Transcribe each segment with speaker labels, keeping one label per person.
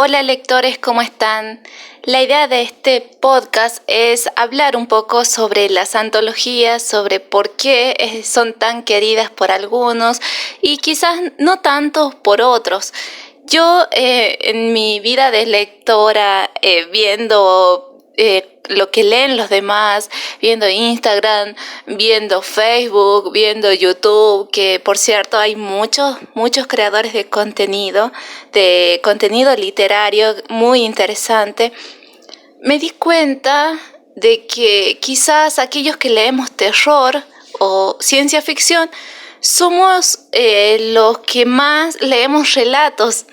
Speaker 1: Hola lectores, ¿cómo están? La idea de este podcast es hablar un poco sobre las antologías, sobre por qué son tan queridas por algunos y quizás no tanto por otros. Yo en mi vida de lectora, viendo lo que leen los demás, viendo Instagram, viendo Facebook, viendo YouTube, que por cierto hay muchos creadores de contenido literario muy interesante, me di cuenta de que quizás aquellos que leemos terror o ciencia ficción somos los que más leemos relatos.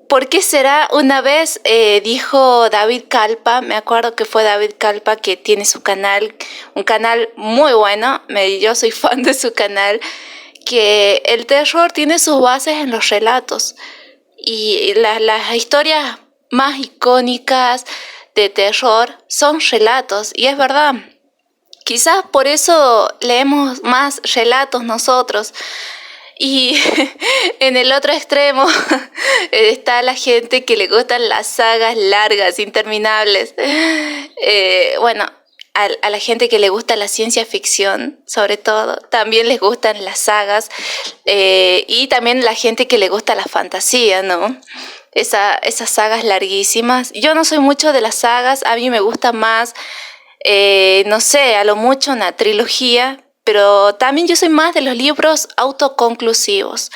Speaker 1: ¿Por qué será? Una vez dijo David Kalpa, me acuerdo que fue David Kalpa, que tiene su canal, un canal muy bueno, yo soy fan de su canal, que el terror tiene sus bases en los relatos. Y las historias más icónicas de terror son relatos, y es verdad. Quizás por eso leemos más relatos nosotros. Y en el otro extremo está la gente que le gustan las sagas largas, interminables. Bueno, a la gente que le gusta la ciencia ficción, sobre todo, también les gustan las sagas. Y también la gente que le gusta la fantasía, ¿no? Esas sagas larguísimas. Yo no soy mucho de las sagas, a mí me gusta más, no sé, a lo mucho una trilogía. Pero también yo soy más de los libros autoconclusivos.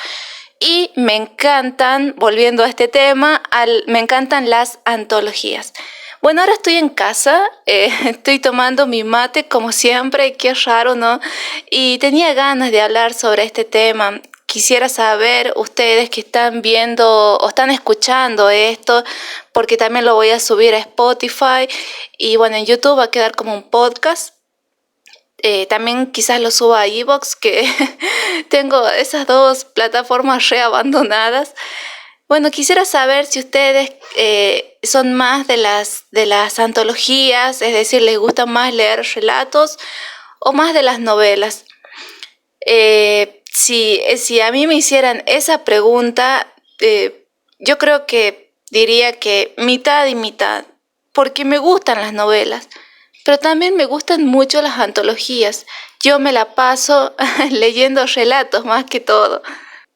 Speaker 1: Y me encantan, volviendo a este tema, me encantan las antologías. Bueno, ahora estoy en casa, estoy tomando mi mate como siempre, qué raro, ¿no? Y tenía ganas de hablar sobre este tema. Quisiera saber, ustedes que están viendo o están escuchando esto, porque también lo voy a subir a Spotify y bueno, en YouTube va a quedar como un podcast. También quizás lo suba a iVoox, que tengo esas dos plataformas reabandonadas. Bueno, quisiera saber si ustedes son más de las antologías, es decir, les gusta más leer relatos o más de las novelas. Si a mí me hicieran esa pregunta, yo creo que diría que mitad y mitad, porque me gustan las novelas. Pero también me gustan mucho las antologías. Yo me la paso leyendo relatos más que todo.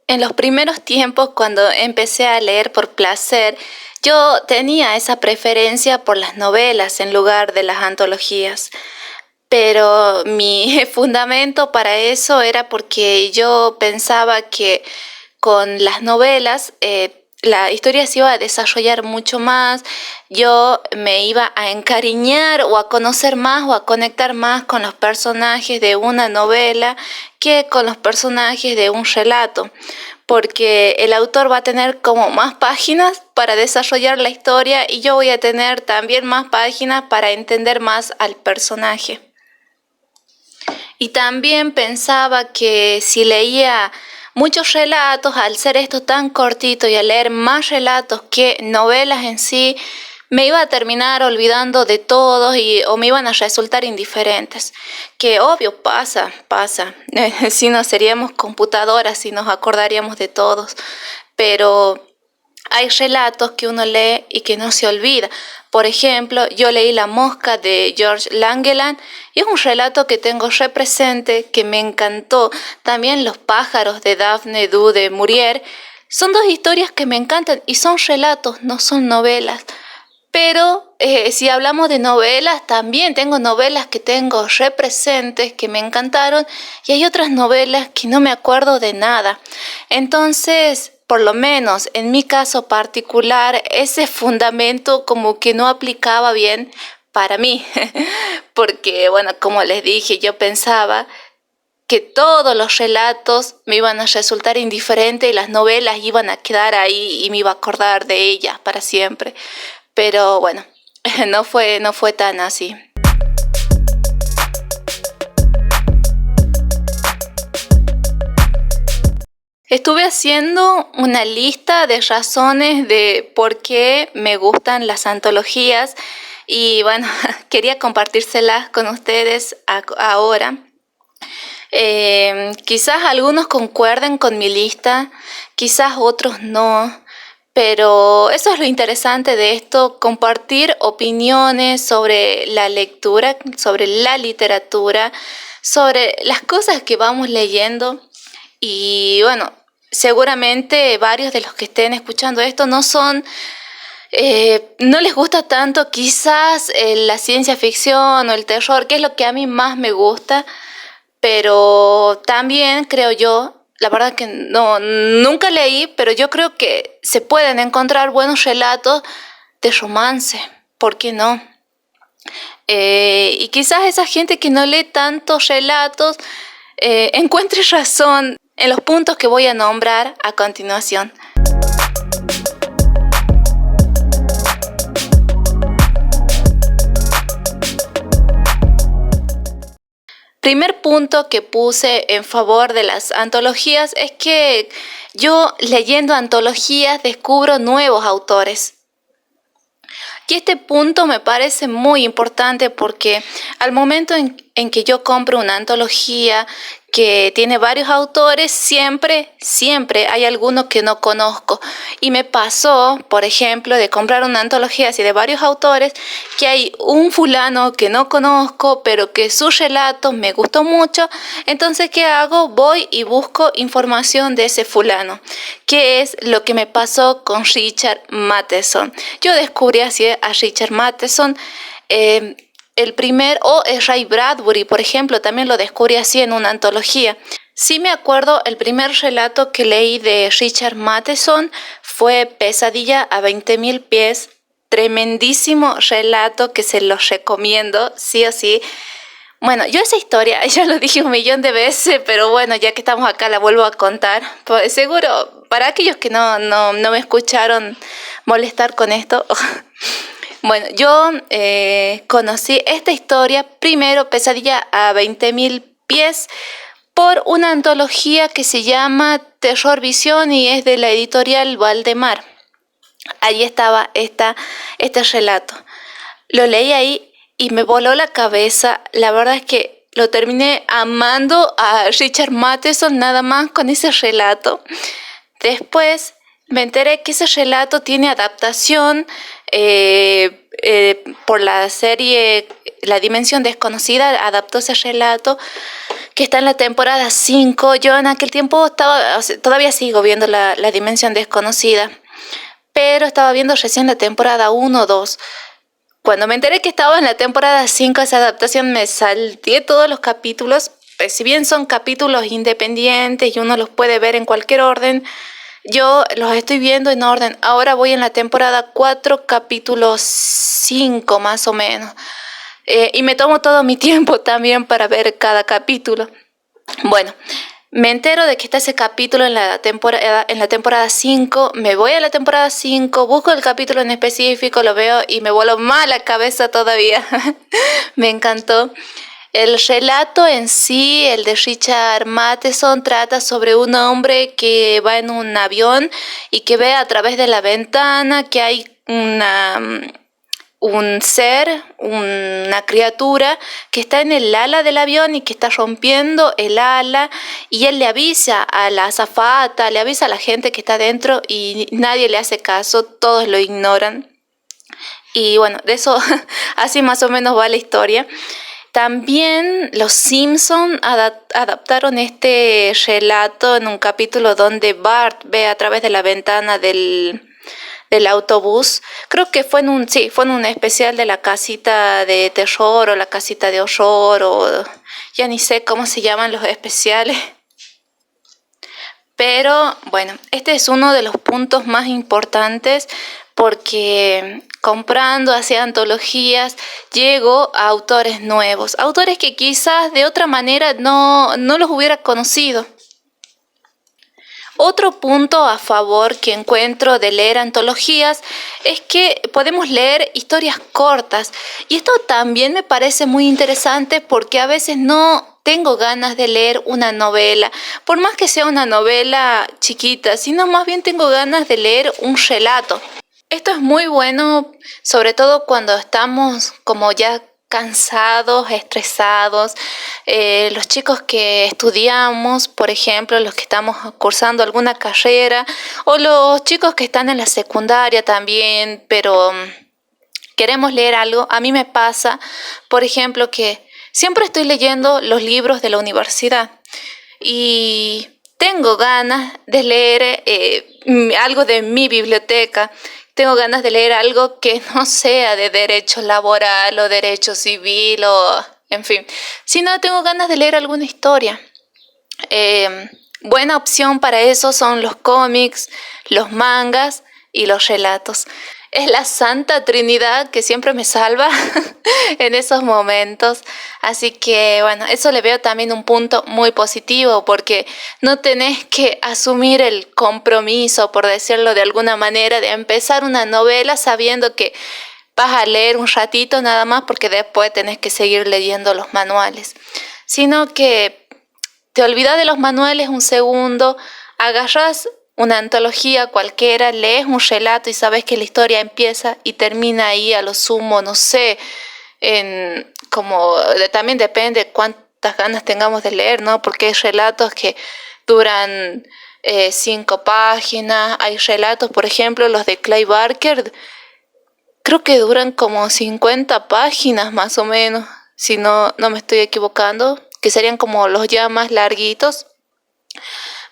Speaker 1: En los primeros tiempos, cuando empecé a leer por placer, yo tenía esa preferencia por las novelas en lugar de las antologías. Pero mi fundamento para eso era porque yo pensaba que con las novelas la historia se iba a desarrollar mucho más, yo me iba a encariñar o a conocer más o a conectar más con los personajes de una novela que con los personajes de un relato, porque el autor va a tener como más páginas para desarrollar la historia y yo voy a tener también más páginas para entender más al personaje. Y también pensaba que si leía muchos relatos, al ser esto tan cortito y al leer más relatos que novelas en sí, me iba a terminar olvidando de todos o me iban a resultar indiferentes. Que obvio pasa. Si no seríamos computadoras, si nos acordaríamos de todos. Pero hay relatos que uno lee y que no se olvida. Por ejemplo, yo leí La mosca de George Langeland y es un relato que tengo represente, que me encantó. También Los pájaros de Daphne du Maurier. Son dos historias que me encantan y son relatos, no son novelas. Pero si hablamos de novelas, también tengo novelas que tengo representes, que me encantaron, y hay otras novelas que no me acuerdo de nada. Entonces, por lo menos en mi caso particular, ese fundamento como que no aplicaba bien para mí. Porque, bueno, como les dije, yo pensaba que todos los relatos me iban a resultar indiferentes y las novelas iban a quedar ahí y me iba a acordar de ellas para siempre. Pero bueno, no fue tan así. Estuve haciendo una lista de razones de por qué me gustan las antologías y bueno, quería compartírselas con ustedes ahora. Quizás algunos concuerden con mi lista, quizás otros no. Pero eso es lo interesante de esto, compartir opiniones sobre la lectura, sobre la literatura, sobre las cosas que vamos leyendo. Y bueno, seguramente varios de los que estén escuchando esto no les gusta tanto quizás la ciencia ficción o el terror, que es lo que a mí más me gusta, pero también creo yo, la verdad que no, nunca leí, pero yo creo que se pueden encontrar buenos relatos de romance, ¿por qué no? Y quizás esa gente que no lee tantos relatos encuentre razón en los puntos que voy a nombrar a continuación. Primer punto que puse en favor de las antologías es que yo leyendo antologías descubro nuevos autores. Y este punto me parece muy importante porque al momento en que yo compro una antología que tiene varios autores, siempre hay alguno que no conozco. Y me pasó, por ejemplo, de comprar una antología así de varios autores, que hay un fulano que no conozco, pero que su relato me gustó mucho. Entonces, ¿qué hago? Voy y busco información de ese fulano, que es lo que me pasó con Richard Matheson. Yo descubrí así a Richard Matheson. El primer, o Ray Bradbury, por ejemplo, también lo descubrí así en una antología. Sí me acuerdo, el primer relato que leí de Richard Matheson fue Pesadilla a 20.000 pies. Tremendísimo relato que se los recomiendo, sí o sí. Bueno, yo esa historia ya lo dije 1.000.000 de veces, pero bueno, ya que estamos acá la vuelvo a contar. Pues seguro, para aquellos que no me escucharon molestar con esto. Bueno, yo conocí esta historia, primero Pesadilla a 20.000 pies, por una antología que se llama Terror Visión y es de la editorial Valdemar. Allí estaba este relato. Lo leí ahí y me voló la cabeza. La verdad es que lo terminé amando a Richard Matheson nada más con ese relato. Después me enteré que ese relato tiene adaptación por la serie La Dimensión Desconocida, adaptó ese relato que está en la temporada 5. Yo en aquel tiempo todavía sigo viendo la Dimensión Desconocida, pero estaba viendo recién la temporada 1 o 2. Cuando me enteré que estaba en la temporada 5 esa adaptación, me salté todos los capítulos. Pues, si bien son capítulos independientes y uno los puede ver en cualquier orden, yo los estoy viendo en orden. Ahora voy en la temporada 4, capítulo 5 más o menos. Y me tomo todo mi tiempo también para ver cada capítulo. Bueno, me entero de que está ese capítulo en la temporada 5, me voy a la temporada 5, busco el capítulo en específico, lo veo y me vuelo más la cabeza todavía. Me encantó. El relato en sí, el de Richard Matheson, trata sobre un hombre que va en un avión y que ve a través de la ventana que hay un ser, una criatura que está en el ala del avión y que está rompiendo el ala, y él le avisa a la azafata, le avisa a la gente que está dentro y nadie le hace caso, todos lo ignoran. Y bueno, de eso así más o menos va la historia. También los Simpson adaptaron este relato en un capítulo donde Bart ve a través de la ventana del autobús. Creo que fue en un especial de la casita de terror o la casita de horror, o ya ni sé cómo se llaman los especiales. Pero bueno, este es uno de los puntos más importantes, porque comprando hacia antologías llego a autores nuevos, autores que quizás de otra manera no los hubiera conocido. Otro punto a favor que encuentro de leer antologías es que podemos leer historias cortas, y esto también me parece muy interesante porque a veces no tengo ganas de leer una novela, por más que sea una novela chiquita, sino más bien tengo ganas de leer un relato. Esto es muy bueno, sobre todo cuando estamos como ya cansados, estresados. Los chicos que estudiamos, por ejemplo, los que estamos cursando alguna carrera, o los chicos que están en la secundaria también, pero queremos leer algo. A mí me pasa, por ejemplo, que siempre estoy leyendo los libros de la universidad y tengo ganas de leer algo de mi biblioteca. Tengo ganas de leer algo que no sea de derecho laboral o derecho civil o, en fin, sino tengo ganas de leer alguna historia. Buena opción para eso son los cómics, los mangas y los relatos. Es la Santa Trinidad que siempre me salva en esos momentos. Así que, bueno, eso le veo también un punto muy positivo porque no tenés que asumir el compromiso, por decirlo de alguna manera, de empezar una novela sabiendo que vas a leer un ratito nada más porque después tenés que seguir leyendo los manuales. Sino que te olvidas de los manuales un segundo, agarras una antología cualquiera, lees un relato y sabes que la historia empieza y termina ahí a lo sumo, no sé, también depende de cuántas ganas tengamos de leer, ¿no? Porque hay relatos que duran 5 páginas, hay relatos, por ejemplo, los de Clive Barker, creo que duran como 50 páginas más o menos, si no me estoy equivocando, que serían como los ya más larguitos.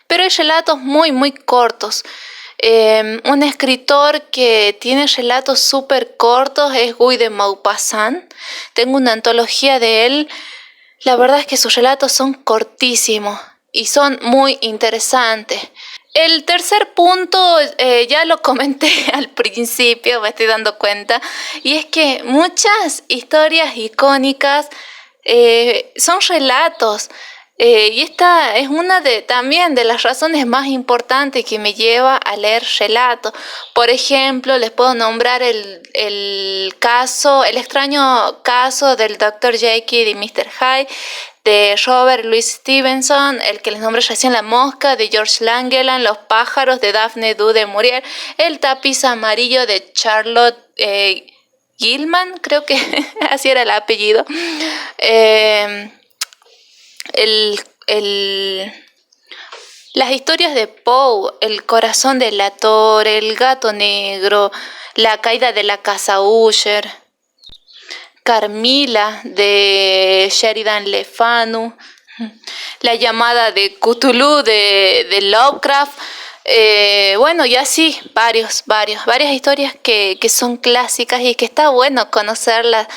Speaker 1: Pero hay relatos muy, muy cortos. Un escritor que tiene relatos súper cortos es Guy de Maupassant. Tengo una antología de él. La verdad es que sus relatos son cortísimos y son muy interesantes. El tercer punto, ya lo comenté al principio, me estoy dando cuenta, y es que muchas historias icónicas son relatos. Y esta es una también de las razones más importantes que me lleva a leer relatos. Por ejemplo, les puedo nombrar el extraño caso del Dr. Jekyll y Mr. Hyde de Robert Louis Stevenson, el que les nombré recién, La mosca de George Langeland, Los pájaros de Daphne du Maurier, El tapiz amarillo de Charlotte Gilman, creo que así era el apellido. Las historias de Poe, El corazón del ator, El gato negro, La caída de la casa Usher, Carmila de Sheridan Le Fanu, La llamada de Cthulhu de Lovecraft. Bueno, y así varias historias que son clásicas y que está bueno conocerlas.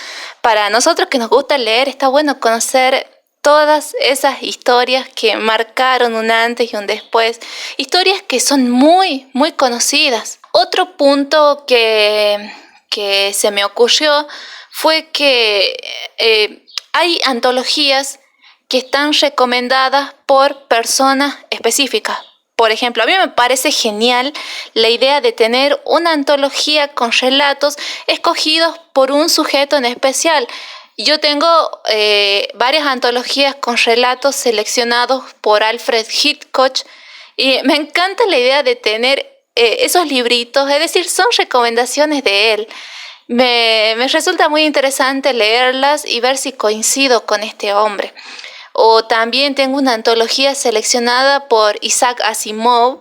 Speaker 1: Para nosotros que nos gusta leer, está bueno conocer todas esas historias que marcaron un antes y un después, historias que son muy, muy conocidas. Otro punto que se me ocurrió fue que hay antologías que están recomendadas por personas específicas. Por ejemplo, a mí me parece genial la idea de tener una antología con relatos escogidos por un sujeto en especial. Yo tengo varias antologías con relatos seleccionados por Alfred Hitchcock y me encanta la idea de tener esos libritos, es decir, son recomendaciones de él. Me resulta muy interesante leerlas y ver si coincido con este hombre. O también tengo una antología seleccionada por Isaac Asimov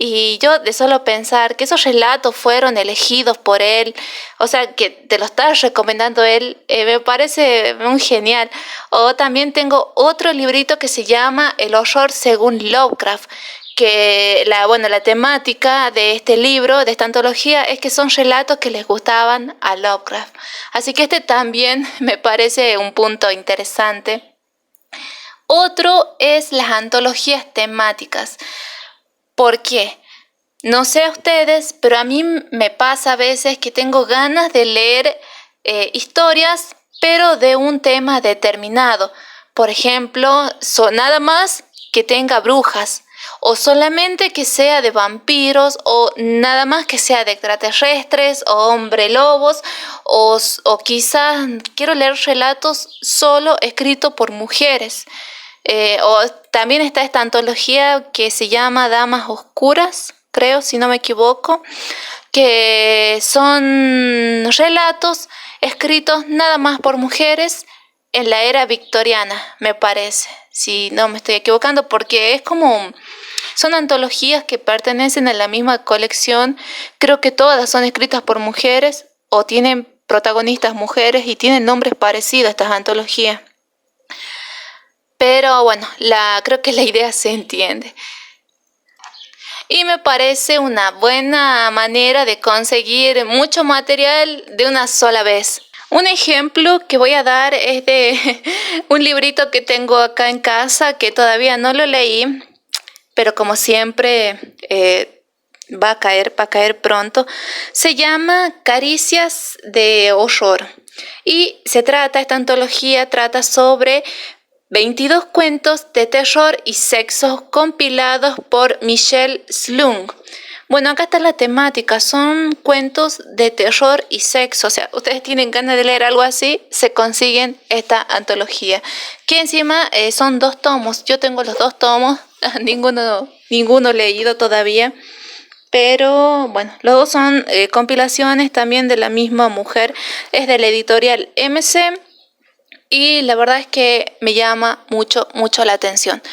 Speaker 1: y yo de solo pensar que esos relatos fueron elegidos por él, o sea, que te lo está recomendando él, me parece muy genial. O también tengo otro librito que se llama El horror según Lovecraft, que la temática de este libro, de esta antología, es que son relatos que les gustaban a Lovecraft. Así que este también me parece un punto interesante. Otro es las antologías temáticas. ¿Por qué? No sé a ustedes, pero a mí me pasa a veces que tengo ganas de leer historias, pero de un tema determinado. Por ejemplo, nada más que tenga brujas, o solamente que sea de vampiros, o nada más que sea de extraterrestres, o hombre lobos, o quizás quiero leer relatos solo escritos por mujeres. O también está esta antología que se llama Damas Oscuras, creo, si no me equivoco, que son relatos escritos nada más por mujeres en la era victoriana, me parece, si no me estoy equivocando, porque es como, son antologías que pertenecen a la misma colección, creo que todas son escritas por mujeres o tienen protagonistas mujeres y tienen nombres parecidos a estas antologías. Pero bueno, creo que la idea se entiende. Y me parece una buena manera de conseguir mucho material de una sola vez. Un ejemplo que voy a dar es de un librito que tengo acá en casa que todavía no lo leí, pero como siempre va a caer pronto. Se llama Caricias de Horror y esta antología trata sobre 22 cuentos de terror y sexo compilados por Michelle Slung. Bueno, acá está la temática, son cuentos de terror y sexo, o sea, ustedes tienen ganas de leer algo así, se consiguen esta antología, que encima son 2 tomos, yo tengo los 2 tomos, ninguno leído todavía, pero bueno, los 2 son compilaciones también de la misma mujer, es de la editorial MC y la verdad es que me llama mucho la atención.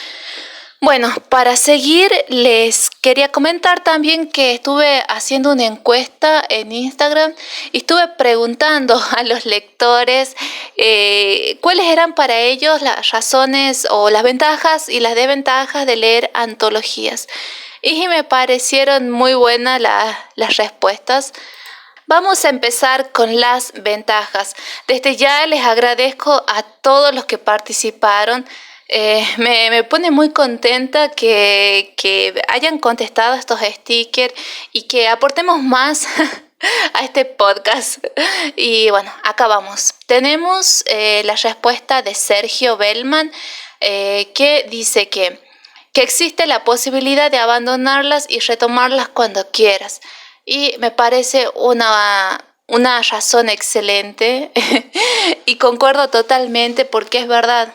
Speaker 1: Bueno, para seguir les quería comentar también que estuve haciendo una encuesta en Instagram y estuve preguntando a los lectores cuáles eran para ellos las razones o las ventajas y las desventajas de leer antologías. Y me parecieron muy buenas las respuestas. Vamos a empezar con las ventajas. Desde ya les agradezco a todos los que participaron. Me pone muy contenta que hayan contestado estos stickers y que aportemos más a este podcast. Y bueno, acá vamos. Tenemos la respuesta de Sergio Bellman que dice que existe la posibilidad de abandonarlas y retomarlas cuando quieras. Y me parece una razón excelente y concuerdo totalmente porque es verdad.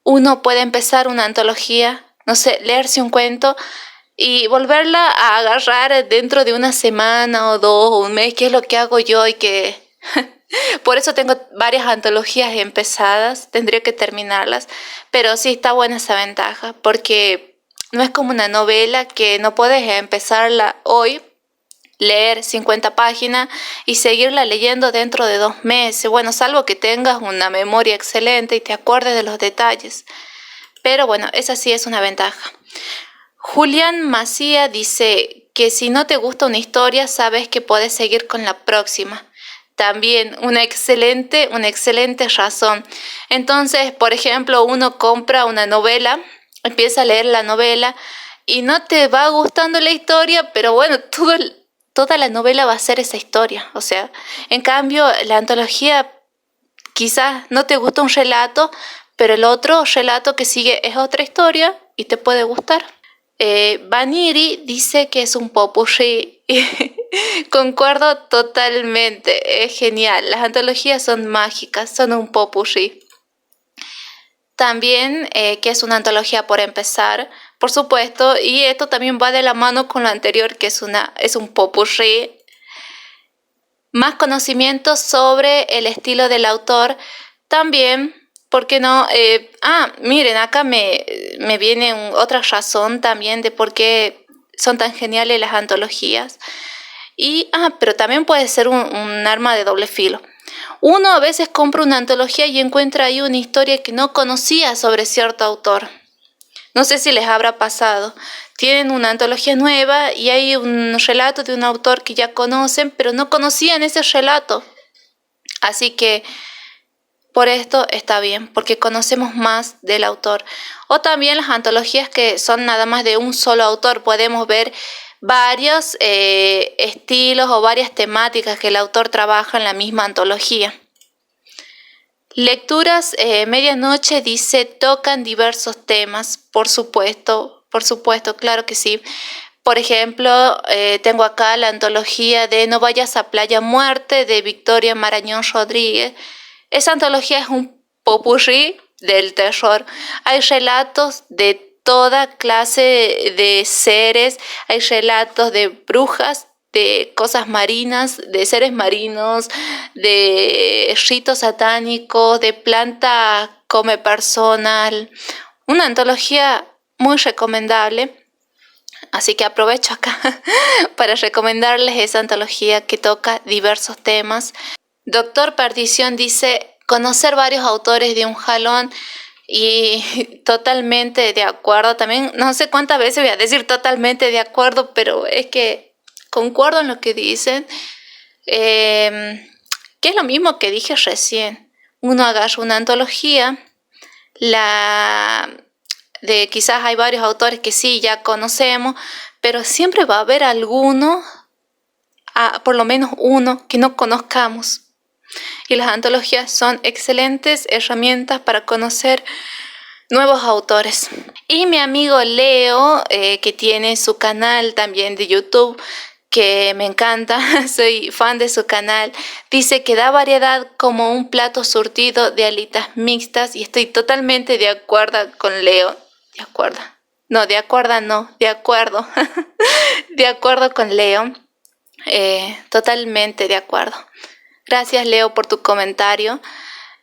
Speaker 1: Uno puede empezar una antología, no sé, leerse un cuento y volverla a agarrar dentro de una semana o 2 o un mes, que es lo que hago yo y que por eso tengo varias antologías empezadas, tendría que terminarlas, pero sí está buena esa ventaja porque no es como una novela que no puedes empezarla hoy, leer 50 páginas y seguirla leyendo dentro de 2 meses. Bueno, salvo que tengas una memoria excelente y te acuerdes de los detalles. Pero bueno, esa sí es una ventaja. Julián Macía dice que si no te gusta una historia, sabes que puedes seguir con la próxima. También una excelente razón. Entonces, por ejemplo, uno compra una novela, empieza a leer la novela y no te va gustando la historia, pero bueno, toda la novela va a ser esa historia. O sea, en cambio, la antología quizás no te gusta un relato, pero el otro relato que sigue es otra historia y te puede gustar. Vaniri dice que es un popurrí. Concuerdo totalmente, es genial. Las antologías son mágicas, son un popurrí. También que es una antología por empezar, por supuesto, y esto también va de la mano con lo anterior, que es un popurrí. Más conocimiento sobre el estilo del autor, también, ¿por qué no? Miren, acá me viene otra razón también de por qué son tan geniales las antologías. Pero también puede ser un arma de doble filo. Uno a veces compra una antología y encuentra ahí una historia que no conocía sobre cierto autor. No sé si les habrá pasado. Tienen una antología nueva y hay un relato de un autor que ya conocen, pero no conocían ese relato. Así que por esto está bien, porque conocemos más del autor. O también las antologías que son nada más de un solo autor. Podemos ver varios estilos o varias temáticas que el autor trabaja en la misma antología. Lecturas Medianoche dice, tocan diversos temas, por supuesto, claro que sí. Por ejemplo, tengo acá la antología de No vayas a Playa Muerte de Victoria Marañón Rodríguez. Esa antología es un popurrí del terror. Hay relatos de toda clase de seres, hay relatos de brujas, de cosas marinas, de seres marinos, de ritos satánicos, de planta come personal. Una antología muy recomendable. Así que aprovecho acá para recomendarles esa antología que toca diversos temas. Doctor Perdición dice, conocer varios autores de un jalón, y totalmente de acuerdo. También no sé cuántas veces voy a decir totalmente de acuerdo, pero es que concuerdo en lo que dicen, que es lo mismo que dije recién. Uno agarra una antología, quizás hay varios autores que sí ya conocemos, pero siempre va a haber alguno, por lo menos uno, que no conozcamos. Y las antologías son excelentes herramientas para conocer nuevos autores. Y mi amigo Leo, que tiene su canal también de YouTube, que me encanta, soy fan de su canal, dice que da variedad como un plato surtido de alitas mixtas, y estoy totalmente de acuerdo con Leo. De acuerdo. No, de acuerdo no, de acuerdo. De acuerdo con Leo. Totalmente de acuerdo. Gracias, Leo, por tu comentario.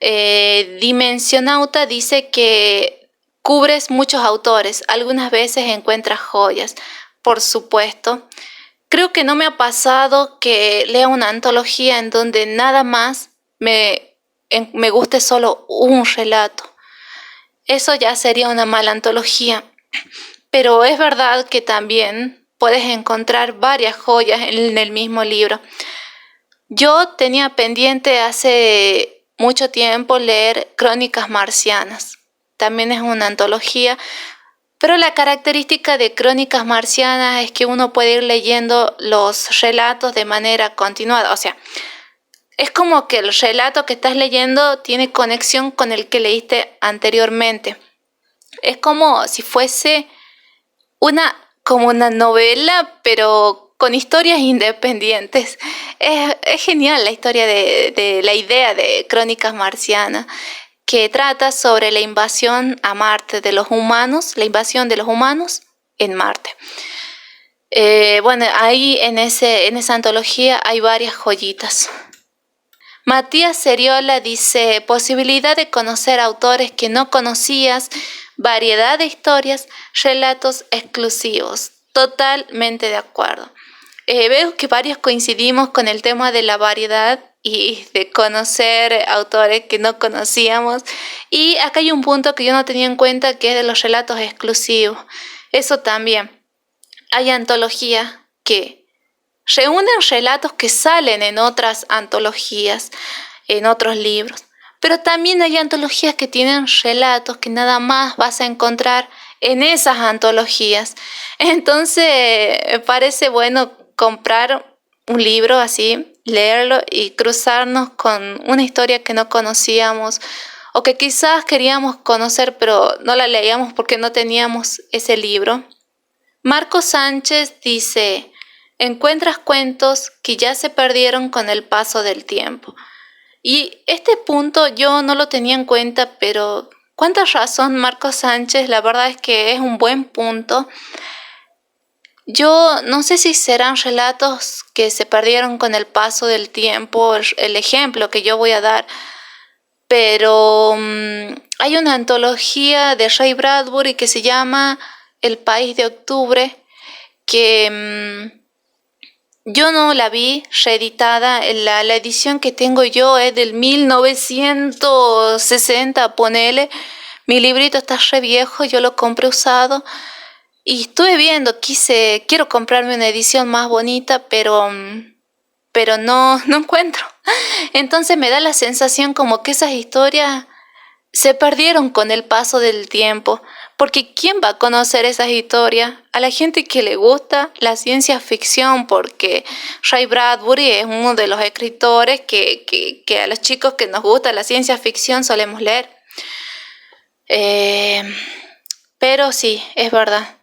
Speaker 1: Dimensionauta dice que cubres muchos autores, algunas veces encuentras joyas. Por supuesto. Creo que no me ha pasado que lea una antología en donde nada más me guste solo un relato. Eso ya sería una mala antología. Pero es verdad que también puedes encontrar varias joyas en el mismo libro. Yo tenía pendiente hace mucho tiempo leer Crónicas Marcianas. También es una antología, pero la característica de Crónicas Marcianas es que uno puede ir leyendo los relatos de manera continuada. O sea, es como que el relato que estás leyendo tiene conexión con el que leíste anteriormente. Es como si fuese como una novela, pero con historias independientes. Es genial la historia de la idea de Crónicas Marcianas, que trata sobre la invasión a Marte de los humanos, la invasión de los humanos en Marte. Bueno, ahí en esa antología hay varias joyitas. Matías Seriola dice, posibilidad de conocer autores que no conocías, variedad de historias, relatos exclusivos. Totalmente de acuerdo. Veo que varios coincidimos con el tema de la variedad y de conocer autores que no conocíamos. Y acá hay un punto que yo no tenía en cuenta, que es de los relatos exclusivos. Eso también. Hay antologías que reúnen relatos que salen en otras antologías, en otros libros. Pero también hay antologías que tienen relatos que nada más vas a encontrar en esas antologías. Entonces, me parece bueno comprar un libro así, leerlo y cruzarnos con una historia que no conocíamos o que quizás queríamos conocer, pero no la leíamos porque no teníamos ese libro. Marco Sánchez dice, encuentras cuentos que ya se perdieron con el paso del tiempo. Y este punto yo no lo tenía en cuenta, pero cuánta razón, Marco Sánchez, la verdad es que es un buen punto. Yo no sé si serán relatos que se perdieron con el paso del tiempo, el ejemplo que yo voy a dar, pero hay una antología de Ray Bradbury que se llama El País de Octubre, que yo no la vi reeditada. La edición que tengo yo es del 1960, ponele. Mi librito está re viejo, yo lo compré usado. Y estuve viendo, quiero comprarme una edición más bonita, pero no encuentro. Entonces me da la sensación como que esas historias se perdieron con el paso del tiempo. Porque ¿quién va a conocer esas historias? A la gente que le gusta la ciencia ficción, porque Ray Bradbury es uno de los escritores que a los chicos que nos gusta la ciencia ficción solemos leer. Pero sí, es verdad.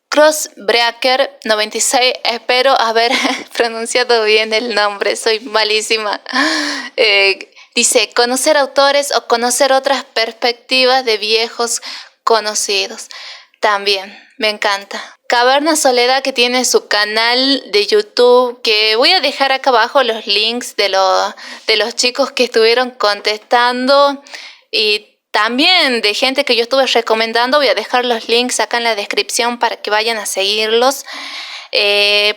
Speaker 1: Crossbreaker 96, espero haber pronunciado bien el nombre, soy malísima. Dice, conocer autores o conocer otras perspectivas de viejos conocidos. También, me encanta. Caverna Soledad, que tiene su canal de YouTube, que voy a dejar acá abajo los links de los chicos que estuvieron contestando y también de gente que yo estuve recomendando. Voy a dejar los links acá en la descripción para que vayan a seguirlos.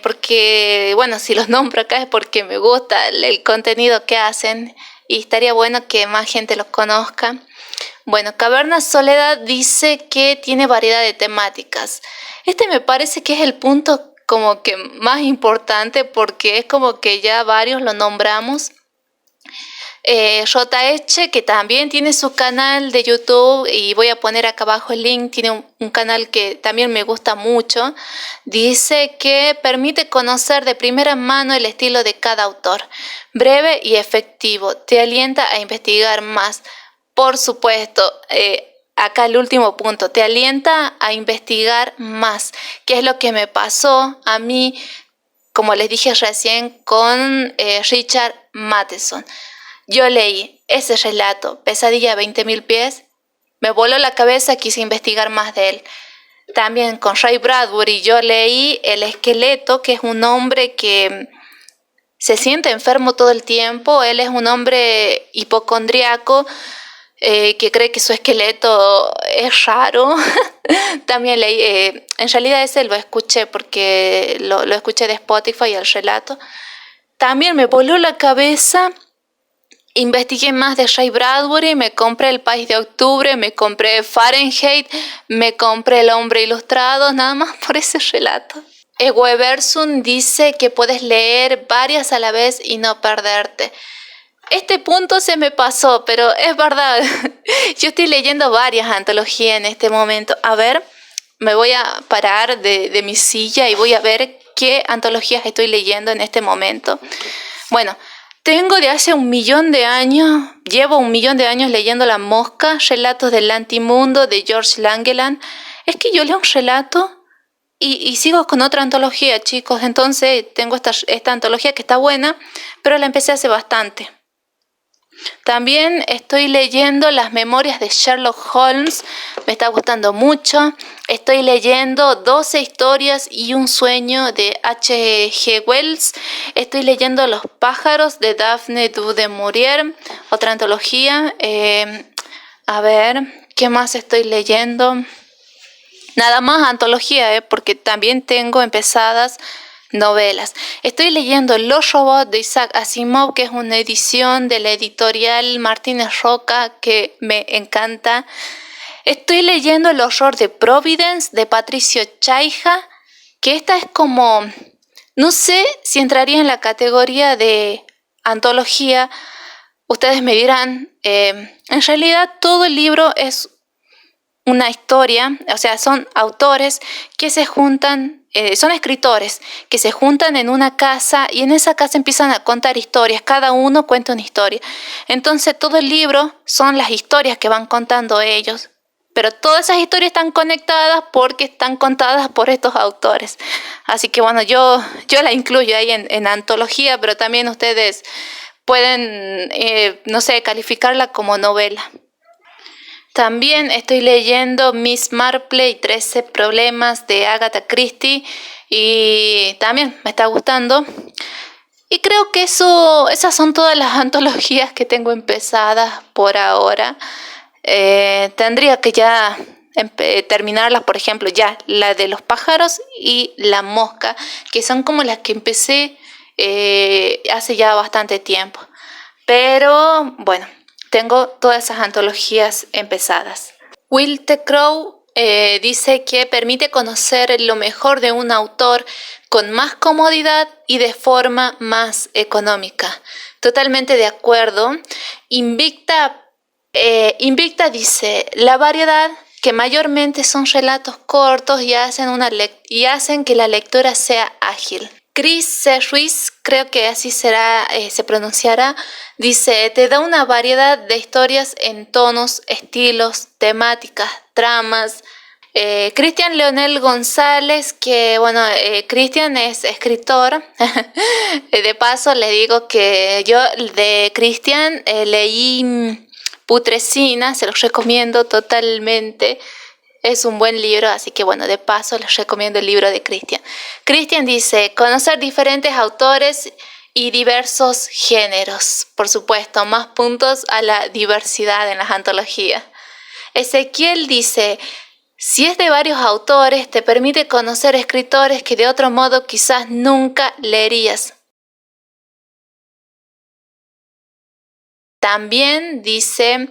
Speaker 1: Porque, bueno, si los nombro acá es porque me gusta el contenido que hacen y estaría bueno que más gente los conozca. Bueno, Caverna Soledad dice que tiene variedad de temáticas. Este me parece que es el punto como que más importante porque es como que ya varios lo nombramos. J. Eche, que también tiene su canal de YouTube y voy a poner acá abajo el link, tiene un canal que también me gusta mucho. Dice que permite conocer de primera mano el estilo de cada autor, breve y efectivo, te alienta a investigar más. Por supuesto, acá el último punto, te alienta a investigar más, que es lo que me pasó a mí, como les dije recién, con Richard Matheson. Yo leí ese relato, Pesadilla a 20.000 pies, me voló la cabeza, quise investigar más de él. También con Ray Bradbury yo leí El esqueleto, que es un hombre que se siente enfermo todo el tiempo. Él es un hombre hipocondriaco que cree que su esqueleto es raro. También leí, en realidad ese lo escuché porque lo escuché de Spotify, el relato. También me voló la cabeza. Investigué más de Ray Bradbury, me compré El País de Octubre, me compré Fahrenheit, me compré El Hombre Ilustrado, nada más por ese relato. Webersun dice que puedes leer varias a la vez y no perderte. Este punto se me pasó, pero es verdad. Yo estoy leyendo varias antologías en este momento. A ver, me voy a parar de mi silla y voy a ver qué antologías estoy leyendo en este momento. Bueno, tengo de hace 1.000.000 de años, llevo 1.000.000 de años leyendo La Mosca, Relatos del Antimundo de George Langeland. Es que yo leo un relato y sigo con otra antología, chicos. Entonces tengo esta antología que está buena, pero la empecé hace bastante. También estoy leyendo Las Memorias de Sherlock Holmes, me está gustando mucho. Estoy leyendo 12 historias y un sueño de H.G. Wells. Estoy leyendo Los pájaros de Daphne du Maurier, otra antología. A ver, ¿qué más estoy leyendo? Nada más antología, porque también tengo empezadas novelas. Estoy leyendo Los robots de Isaac Asimov, que es una edición de la editorial Martínez Roca que me encanta. Estoy leyendo El horror de Providence de Patricio Chaija, que esta es como, no sé si entraría en la categoría de antología. Ustedes me dirán, en realidad todo el libro es una historia, o sea, son autores que se juntan, son escritores que se juntan en una casa y en esa casa empiezan a contar historias, cada uno cuenta una historia. Entonces todo el libro son las historias que van contando ellos, pero todas esas historias están conectadas porque están contadas por estos autores. Así que bueno, yo la incluyo ahí en antología, pero también ustedes pueden, no sé, calificarla como novela. También estoy leyendo Miss Marple y 13 problemas de Agatha Christie y también me está gustando. Y creo que esas son todas las antologías que tengo empezadas por ahora. Tendría que ya terminarlas, por ejemplo, ya la de Los pájaros y La mosca, que son como las que empecé hace ya bastante tiempo. Pero bueno, tengo todas esas antologías empezadas. Will T. Crow dice que permite conocer lo mejor de un autor con más comodidad y de forma más económica. Totalmente de acuerdo. Invicta dice, la variedad, que mayormente son relatos cortos y hacen que la lectura sea ágil. Chris C. Ruiz, creo que así se pronunciará, dice, te da una variedad de historias en tonos, estilos, temáticas, tramas. Cristian Leonel González, que bueno, Cristian es escritor. De paso le digo que yo de Cristian leí Putrescina, se los recomiendo totalmente. Es un buen libro, así que bueno, de paso les recomiendo el libro de Christian. Christian dice, conocer diferentes autores y diversos géneros. Por supuesto, más puntos a la diversidad en las antologías. Ezequiel dice, si es de varios autores, te permite conocer escritores que de otro modo quizás nunca leerías. También dice,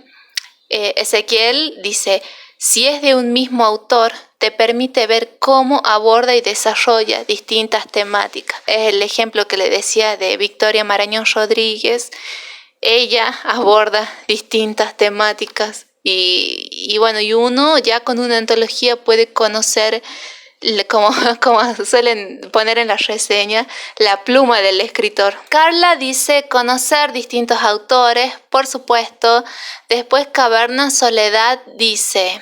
Speaker 1: Ezequiel dice, si es de un mismo autor, te permite ver cómo aborda y desarrolla distintas temáticas. Es el ejemplo que le decía de Victoria Marañón Rodríguez. Ella aborda distintas temáticas y bueno, y uno ya con una antología puede conocer, como suelen poner en la reseña, la pluma del escritor. Carla dice conocer distintos autores, por supuesto. Después Caverna Soledad dice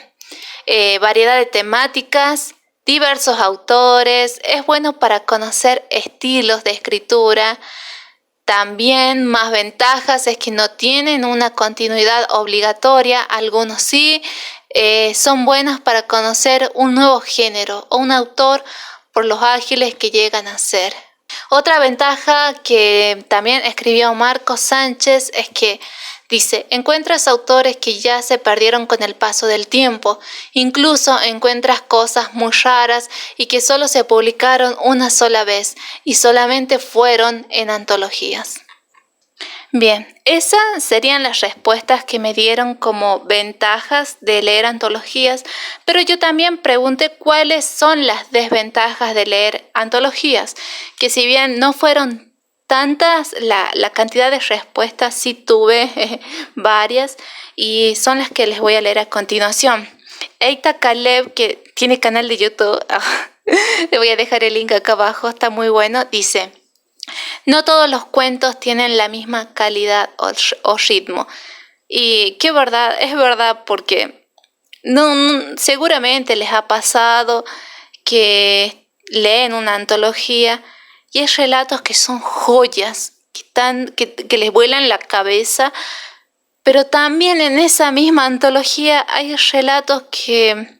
Speaker 1: variedad de temáticas, diversos autores, es bueno para conocer estilos de escritura. También más ventajas es que no tienen una continuidad obligatoria, algunos sí, son buenos para conocer un nuevo género o un autor por los ágiles que llegan a ser. Otra ventaja que también escribió Marco Sánchez es que dice, encuentras autores que ya se perdieron con el paso del tiempo, incluso encuentras cosas muy raras y que solo se publicaron una sola vez y solamente fueron en antologías. Bien, esas serían las respuestas que me dieron como ventajas de leer antologías, pero yo también pregunté cuáles son las desventajas de leer antologías, que si bien no fueron tantas, la cantidad de respuestas sí tuve varias y son las que les voy a leer a continuación. Eita Caleb, que tiene canal de YouTube, le voy a dejar el link acá abajo, está muy bueno, dice... No todos los cuentos tienen la misma calidad o ritmo. Y qué verdad, es verdad porque seguramente les ha pasado que leen una antología y hay relatos que son joyas, que les vuelan la cabeza, pero también en esa misma antología hay relatos que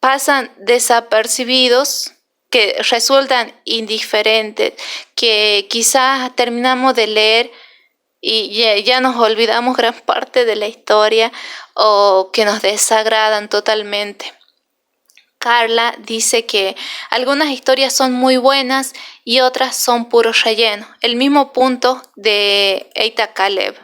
Speaker 1: pasan desapercibidos, que resultan indiferentes, que quizás terminamos de leer y ya nos olvidamos gran parte de la historia o que nos desagradan totalmente. Carla dice que algunas historias son muy buenas y otras son puro relleno, el mismo punto de Eita Caleb.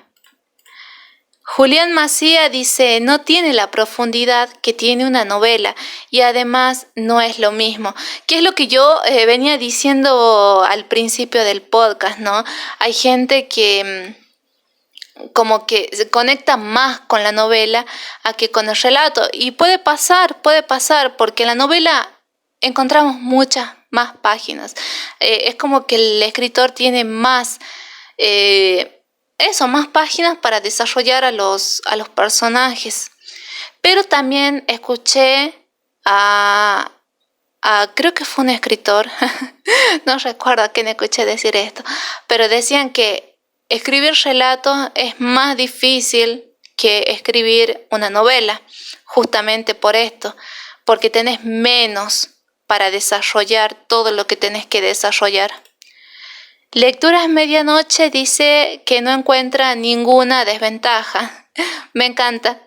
Speaker 1: Julián Macía dice, no tiene la profundidad que tiene una novela y además no es lo mismo. Que es lo que yo venía diciendo al principio del podcast, ¿no? Hay gente que como que se conecta más con la novela a que con el relato. Y puede pasar, porque en la novela encontramos muchas más páginas. Es como que el escritor tiene más... más páginas para desarrollar a los personajes. Pero también escuché creo que fue un escritor, no recuerdo a quién escuché decir esto, pero decían que escribir relatos es más difícil que escribir una novela, justamente por esto, porque tenés menos para desarrollar todo lo que tenés que desarrollar. Lecturas Medianoche dice que no encuentra ninguna desventaja. Me encanta.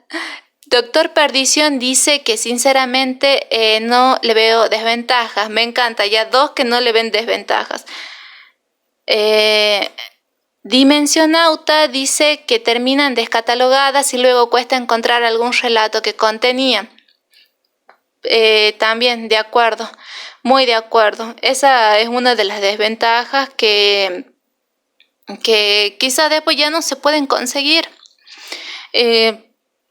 Speaker 1: Doctor Perdición dice que sinceramente no le veo desventajas. Me encanta. Ya dos que no le ven desventajas. Dimensionauta dice que terminan descatalogadas y luego cuesta encontrar algún relato que contenían. También de acuerdo, muy de acuerdo. Esa es una de las desventajas que quizás después ya no se pueden conseguir.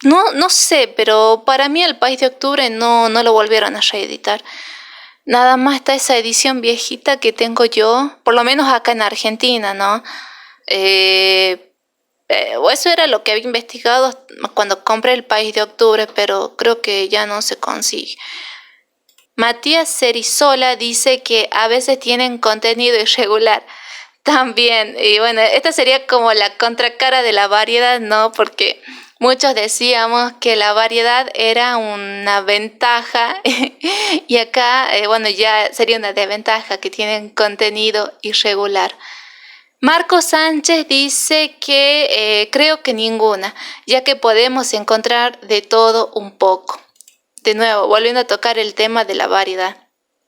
Speaker 1: No sé, pero para mí El País de Octubre no lo volvieron a reeditar. Nada más está esa edición viejita que tengo yo, por lo menos acá en Argentina, ¿no? Eso era lo que había investigado cuando compré El País de Octubre, pero creo que ya no se consigue. Matías Cerizola dice que a veces tienen contenido irregular. También, y bueno, esta sería como la contracara de la variedad, ¿no? Porque Muchos decíamos que la variedad era una ventaja y acá, ya sería una desventaja que tienen contenido irregular. Marco Sánchez dice que creo que ninguna, ya que podemos encontrar de todo un poco. De nuevo, volviendo a tocar el tema de la variedad.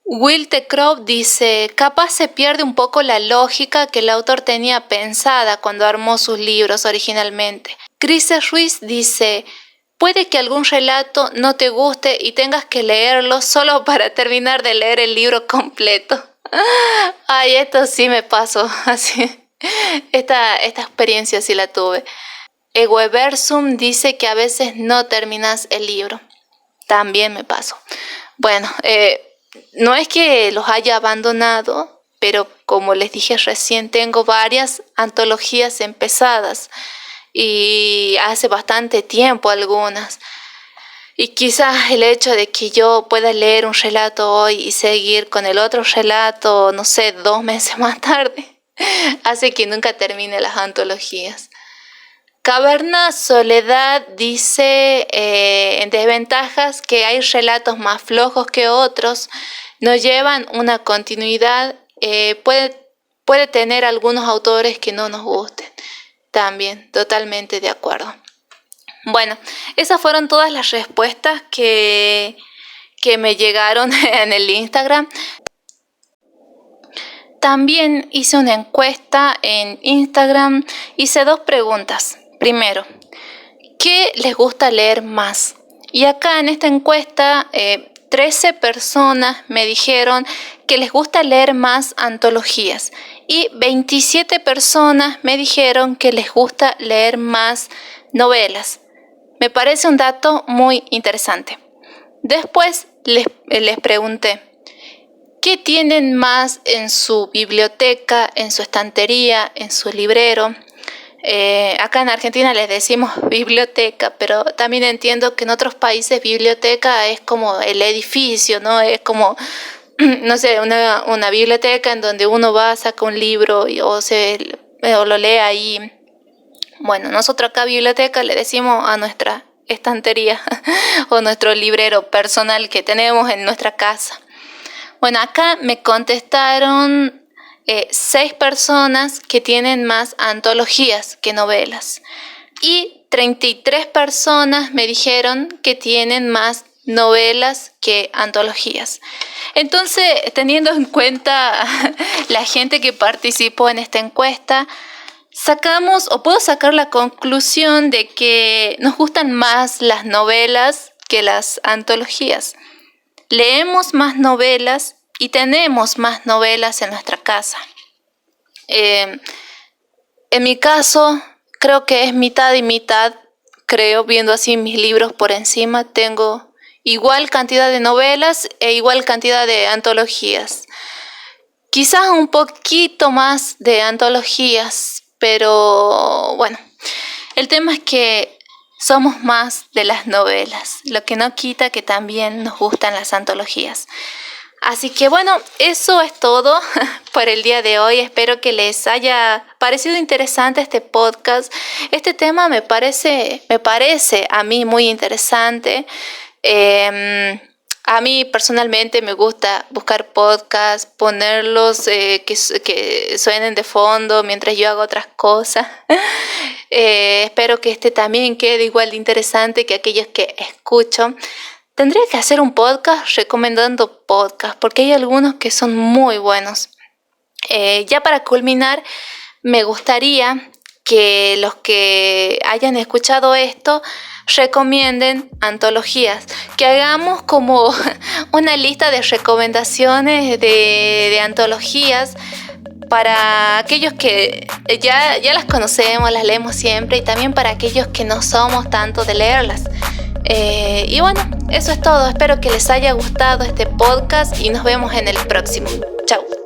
Speaker 1: Will T. Crow dice, capaz se pierde un poco la lógica que el autor tenía pensada cuando armó sus libros originalmente. Chris Ruiz dice, puede que algún relato no te guste y tengas que leerlo solo para terminar de leer el libro completo. Ay, esto sí me pasó, así. Esta experiencia sí la tuve. Egueversum dice que a veces no terminas el libro. También me pasó. Bueno, no es que los haya abandonado, pero como les dije recién, tengo varias antologías empezadas y hace bastante tiempo algunas. Y quizás el hecho de que yo pueda leer un relato hoy y seguir con el otro relato, 2 meses más tarde, hace que nunca termine las antologías. Caverna Soledad dice en desventajas que hay relatos más flojos que otros, no llevan una continuidad, puede tener algunos autores que no nos gusten. También, totalmente de acuerdo. Bueno, esas fueron todas las respuestas que me llegaron en el Instagram. También hice una encuesta en Instagram, hice 2 preguntas. Primero, ¿qué les gusta leer más? Y acá en esta encuesta, 13 personas me dijeron que les gusta leer más antologías y 27 personas me dijeron que les gusta leer más novelas. Me parece un dato muy interesante. Después les pregunté, ¿qué tienen más en su biblioteca, en su estantería, en su librero? Acá en Argentina les decimos biblioteca, pero también entiendo que en otros países biblioteca es como el edificio, ¿no? Es como, no sé, una biblioteca en donde uno va, saca un libro o lo lee ahí. Bueno, nosotros acá biblioteca le decimos a nuestra estantería o nuestro librero personal que tenemos en nuestra casa. Bueno, acá me contestaron 6 personas que tienen más antologías que novelas y 33 personas me dijeron que tienen más novelas que antologías. Entonces, teniendo en cuenta la gente que participó en esta encuesta, puedo sacar la conclusión de que nos gustan más las novelas que las antologías. Leemos más novelas y tenemos más novelas en nuestra casa. En mi caso, creo que es mitad y mitad. Viendo así mis libros por encima, tengo igual cantidad de novelas e igual cantidad de antologías. Quizás un poquito más de antologías, pero bueno, el tema es que somos más de las novelas, lo que no quita que también nos gustan las antologías. Así que bueno, eso es todo por el día de hoy. Espero que les haya parecido interesante este podcast. Este tema me parece a mí muy interesante. A mí personalmente me gusta buscar podcasts, ponerlos que suenen de fondo mientras yo hago otras cosas. Espero que este también quede igual de interesante que aquellos que escucho. Tendría que hacer un podcast recomendando podcasts porque hay algunos que son muy buenos. Ya para culminar, me gustaría que los que hayan escuchado esto recomienden antologías, que hagamos como una lista de recomendaciones de antologías para aquellos que ya las conocemos, las leemos siempre, y también para aquellos que no somos tanto de leerlas. Y bueno, eso es todo. Espero que les haya gustado este podcast y nos vemos en el próximo. Chao.